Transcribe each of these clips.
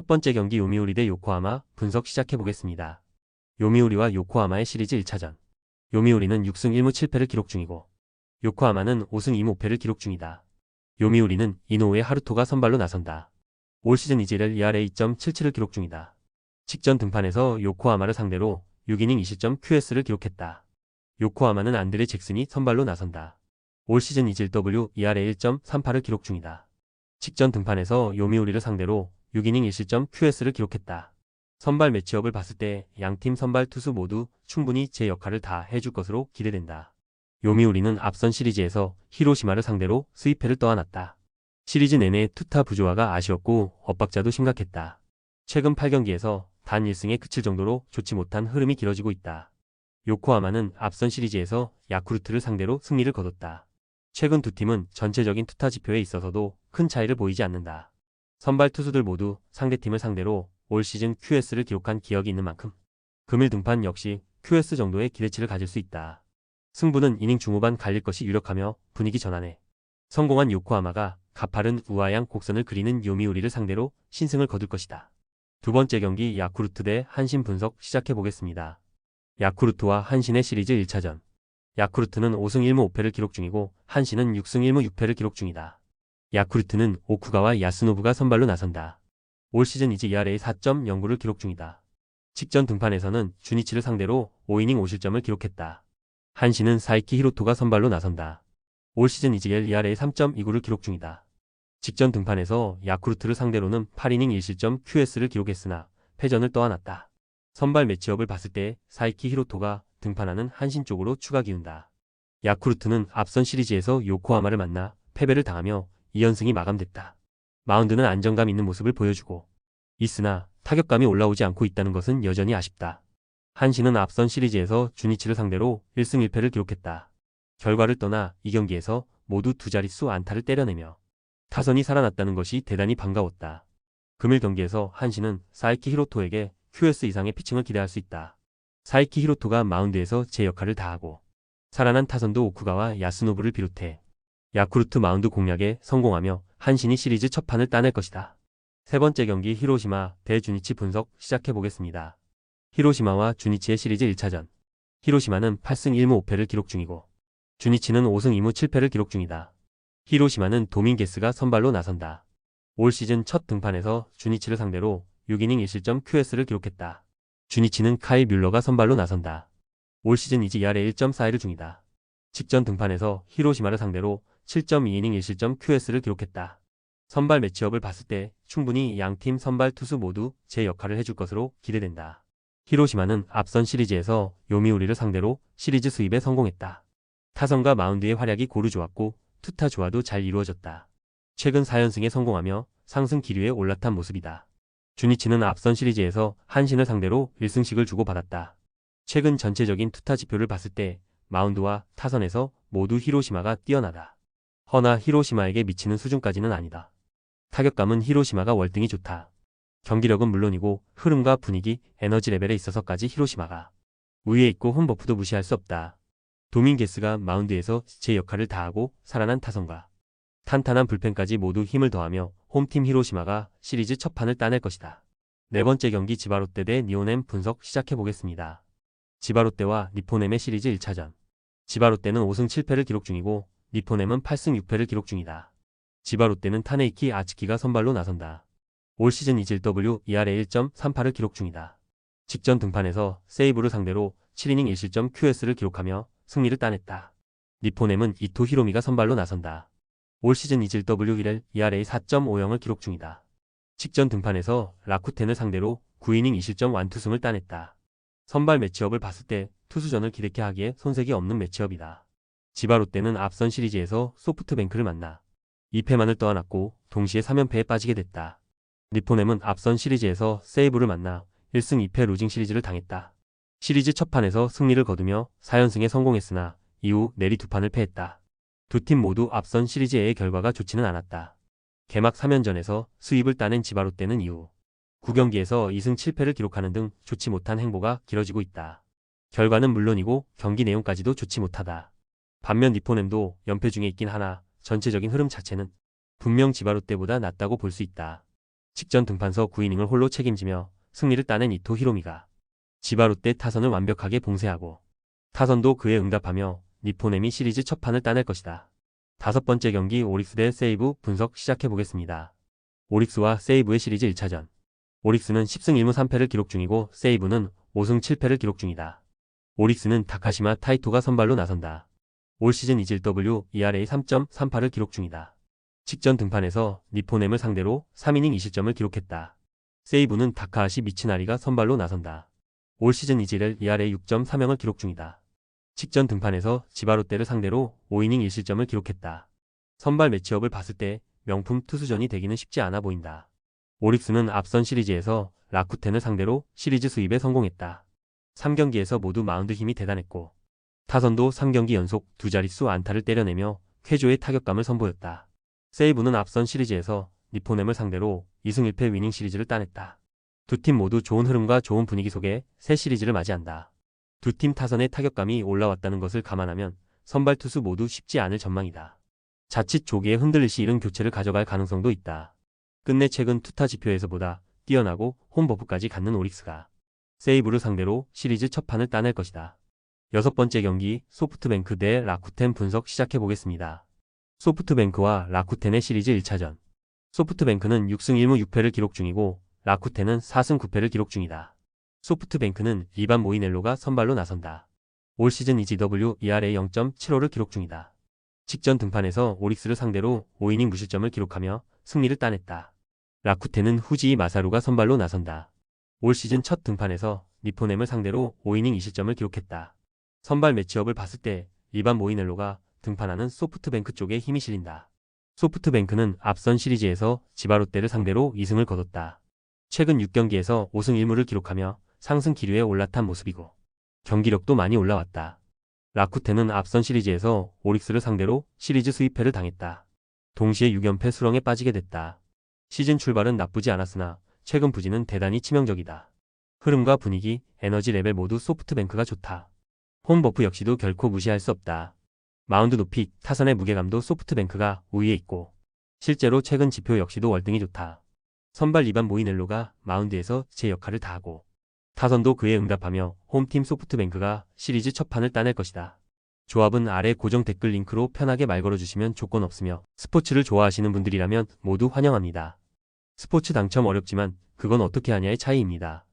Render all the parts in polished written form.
첫 번째 경기 요미우리 대 요코하마 분석 시작해보겠습니다. 요미우리와 요코하마의 시리즈 1차전. 요미우리는 6승 1무 7패를 기록 중이고 요코하마는 5승 2무 5패를 기록 중이다. 요미우리는 이노우에 하루토가 선발로 나선다. 올 시즌 이즈렐 2할에 2.77을 기록 중이다. 직전 등판에서 요코하마를 상대로 6이닝 2실점 QS를 기록했다. 요코하마는 안드레 잭슨이 선발로 나선다. 올 시즌 이즐 W 2할에 1.38을 기록 중이다. 직전 등판에서 요미우리를 상대로 6이닝 1실점 QS를 기록했다. 선발 매치업을 봤을 때 양팀 선발 투수 모두 충분히 제 역할을 다 해줄 것으로 기대된다. 요미우리는 앞선 시리즈에서 히로시마를 상대로 스위패를 떠안았다. 시리즈 내내 투타 부조화가 아쉬웠고 엇박자도 심각했다. 최근 8경기에서 단 1승에 그칠 정도로 좋지 못한 흐름이 길어지고 있다. 요코하마는 앞선 시리즈에서 야쿠르트를 상대로 승리를 거뒀다. 최근 두 팀은 전체적인 투타 지표에 있어서도 큰 차이를 보이지 않는다. 선발 투수들 모두 상대팀을 상대로 올 시즌 QS를 기록한 기억이 있는 만큼 금일 등판 역시 QS 정도의 기대치를 가질 수 있다. 승부는 이닝 중후반 갈릴 것이 유력하며 분위기 전환에 성공한 요코하마가 가파른 우아양 곡선을 그리는 요미우리를 상대로 신승을 거둘 것이다. 두 번째 경기 야쿠르트 대 한신 분석 시작해보겠습니다. 야쿠르트와 한신의 시리즈 1차전. 야쿠르트는 5승 1무 5패를 기록 중이고 한신은 6승 1무 6패를 기록 중이다. 야쿠르트는 오쿠가와 야스노부가 선발로 나선다. 올 시즌 이즈 2할에 4.09를 기록 중이다. 직전 등판에서는 주니치를 상대로 5이닝 5실점을 기록했다. 한신은 사이키 히로토가 선발로 나선다. 올 시즌 이즈엘 2할에 3.29를 기록 중이다. 직전 등판에서 야쿠르트를 상대로는 8이닝 1실점 QS를 기록했으나 패전을 떠안았다. 선발 매치업을 봤을 때 사이키 히로토가 등판하는 한신 쪽으로 추가 기운다. 야쿠르트는 앞선 시리즈에서 요코하마를 만나 패배를 당하며 2연승이 마감됐다. 마운드는 안정감 있는 모습을 보여주고 있으나 타격감이 올라오지 않고 있다는 것은 여전히 아쉽다. 한신은 앞선 시리즈에서 주니치를 상대로 1승 1패를 기록했다. 결과를 떠나 이 경기에서 모두 두 자릿수 안타를 때려내며 타선이 살아났다는 것이 대단히 반가웠다. 금일 경기에서 한신은 사이키 히로토에게 QS 이상의 피칭을 기대할 수 있다. 사이키 히로토가 마운드에서 제 역할을 다하고 살아난 타선도 오쿠가와 야스노부를 비롯해 야쿠르트 마운드 공략에 성공하며 한신이 시리즈 첫 판을 따낼 것이다. 세 번째 경기 히로시마 대 주니치 분석 시작해보겠습니다. 히로시마와 주니치의 시리즈 1차전. 히로시마는 8승 1무 5패를 기록 중이고 주니치는 5승 2무 7패를 기록 중이다. 히로시마는 도밍게스가 선발로 나선다. 올 시즌 첫 등판에서 주니치를 상대로 6이닝 1실점 QS를 기록했다. 주니치는 카일 뮬러가 선발로 나선다. 올 시즌 이즈 2할에 1.41을 중이다. 직전 등판에서 히로시마를 상대로 7.2이닝 1실점 QS를 기록했다. 선발 매치업을 봤을 때 충분히 양팀 선발 투수 모두 제 역할을 해줄 것으로 기대된다. 히로시마는 앞선 시리즈에서 요미우리를 상대로 시리즈 수입에 성공했다. 타선과 마운드의 활약이 고루 좋았고 투타 조화도 잘 이루어졌다. 최근 4연승에 성공하며 상승 기류에 올라탄 모습이다. 주니치는 앞선 시리즈에서 한신을 상대로 1승씩을 주고받았다. 최근 전체적인 투타 지표를 봤을 때 마운드와 타선에서 모두 히로시마가 뛰어나다. 허나 히로시마에게 미치는 수준까지는 아니다. 타격감은 히로시마가 월등히 좋다. 경기력은 물론이고 흐름과 분위기, 에너지 레벨에 있어서까지 히로시마가 우위에 있고 홈버프도 무시할 수 없다. 도밍게스가 마운드에서 제 역할을 다하고 살아난 타선과 탄탄한 불펜까지 모두 힘을 더하며 홈팀 히로시마가 시리즈 첫 판을 따낼 것이다. 네 번째 경기 지바롯데 대 니포넴 분석 시작해보겠습니다. 지바롯데와 니포넴의 시리즈 1차전. 지바롯데는 5승 7패를 기록 중이고 니포넴은 8승 6패를 기록 중이다. 지바롯데는 타네이키 아츠키가 선발로 나선다. 올 시즌 이즐 W 2할에 1.38을 기록 중이다. 직전 등판에서 세이브를 상대로 7이닝 1실점 QS를 기록하며 승리를 따냈다. 니포넴은 이토 히로미가 선발로 나선다. 올 시즌 이즐 W1을 2할에 4.50을 기록 중이다. 직전 등판에서 라쿠텐을 상대로 9이닝 2실점 완투승을 따냈다. 선발 매치업을 봤을 때 투수전을 기대케 하기에 손색이 없는 매치업이다. 지바롯데는 앞선 시리즈에서 소프트뱅크를 만나 2패만을 떠안았고 동시에 3연패에 빠지게 됐다. 니포넴은 앞선 시리즈에서 세이브를 만나 1승 2패 루징 시리즈를 당했다. 시리즈 첫 판에서 승리를 거두며 4연승에 성공했으나 이후 내리 두 판을 패했다. 두 팀 모두 앞선 시리즈의 결과가 좋지는 않았다. 개막 3연전에서 수입을 따낸 지바롯데는 이후 9경기에서 2승 7패를 기록하는 등 좋지 못한 행보가 길어지고 있다. 결과는 물론이고 경기 내용까지도 좋지 못하다. 반면 니포넴도 연패 중에 있긴 하나 전체적인 흐름 자체는 분명 지바롯데보다 낫다고 볼 수 있다. 직전 등판서 9이닝을 홀로 책임지며 승리를 따낸 이토 히로미가 지바 롯데 타선을 완벽하게 봉쇄하고 타선도 그에 응답하며 니포넴이 시리즈 첫 판을 따낼 것이다. 다섯 번째 경기 오릭스 대 세이브 분석 시작해보겠습니다. 오릭스와 세이브의 시리즈 1차전. 오릭스는 10승 1무 3패를 기록 중이고 세이브는 5승 7패를 기록 중이다. 오릭스는 다카시마 타이토가 선발로 나선다. 올 시즌 이질 WERA 3.38을 기록 중이다. 직전 등판에서 니포넴을 상대로 3이닝 2실점을 기록했다. 세이브는 다카하시 미츠나리가 선발로 나선다. 올 시즌 이질 ERA 6.30을 기록 중이다. 직전 등판에서 지바 롯데를 상대로 5이닝 1실점을 기록했다. 선발 매치업을 봤을 때 명품 투수전이 되기는 쉽지 않아 보인다. 오릭스는 앞선 시리즈에서 라쿠텐을 상대로 시리즈 수입에 성공했다. 3경기에서 모두 마운드 힘이 대단했고 타선도 3경기 연속 두 자릿수 안타를 때려내며 쾌조의 타격감을 선보였다. 세이브는 앞선 시리즈에서 니포넴을 상대로 2승 1패 위닝 시리즈를 따냈다. 두 팀 모두 좋은 흐름과 좋은 분위기 속에 새 시리즈를 맞이한다. 두 팀 타선의 타격감이 올라왔다는 것을 감안하면 선발 투수 모두 쉽지 않을 전망이다. 자칫 조기에 흔들릴 시 이른 교체를 가져갈 가능성도 있다. 끝내 최근 투타 지표에서보다 뛰어나고 홈버프까지 갖는 오릭스가 세이브를 상대로 시리즈 첫 판을 따낼 것이다. 여섯 번째 경기 소프트뱅크 대 라쿠텐 분석 시작해보겠습니다. 소프트뱅크와 라쿠텐의 시리즈 1차전. 소프트뱅크는 6승 1무 6패를 기록 중이고 라쿠텐은 4승 9패를 기록 중이다. 소프트뱅크는 이반 모이넬로가 선발로 나선다. 올 시즌 EGWERA 0.75를 기록 중이다. 직전 등판에서 오릭스를 상대로 5이닝 무실점을 기록하며 승리를 따냈다. 라쿠텐은 후지이 마사루가 선발로 나선다. 올 시즌 첫 등판에서 니포넴을 상대로 5이닝 2실점을 기록했다. 선발 매치업을 봤을 때 이반 모이넬로가 등판하는 소프트뱅크 쪽에 힘이 실린다. 소프트뱅크는 앞선 시리즈에서 지바 롯데를 상대로 2승을 거뒀다. 최근 6경기에서 5승 1무를 기록하며 상승 기류에 올라탄 모습이고 경기력도 많이 올라왔다. 라쿠텐은 앞선 시리즈에서 오릭스를 상대로 시리즈 수입패를 당했다. 동시에 6연패 수렁에 빠지게 됐다. 시즌 출발은 나쁘지 않았으나 최근 부진은 대단히 치명적이다. 흐름과 분위기, 에너지 레벨 모두 소프트뱅크가 좋다. 홈버프 역시도 결코 무시할 수 없다. 마운드 높이, 타선의 무게감도 소프트뱅크가 우위에 있고 실제로 최근 지표 역시도 월등히 좋다. 선발 이반 모이넬로가 마운드에서 제 역할을 다하고 타선도 그에 응답하며 홈팀 소프트뱅크가 시리즈 첫 판을 따낼 것이다. 조합은 아래 고정 댓글 링크로 편하게 말 걸어주시면 조건 없으며 스포츠를 좋아하시는 분들이라면 모두 환영합니다. 스포츠 당첨 어렵지만 그건 어떻게 하냐의 차이입니다.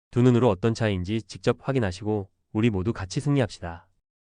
두 눈으로 어떤 차이인지 직접 확인하시고 우리 모두 같이 승리합시다.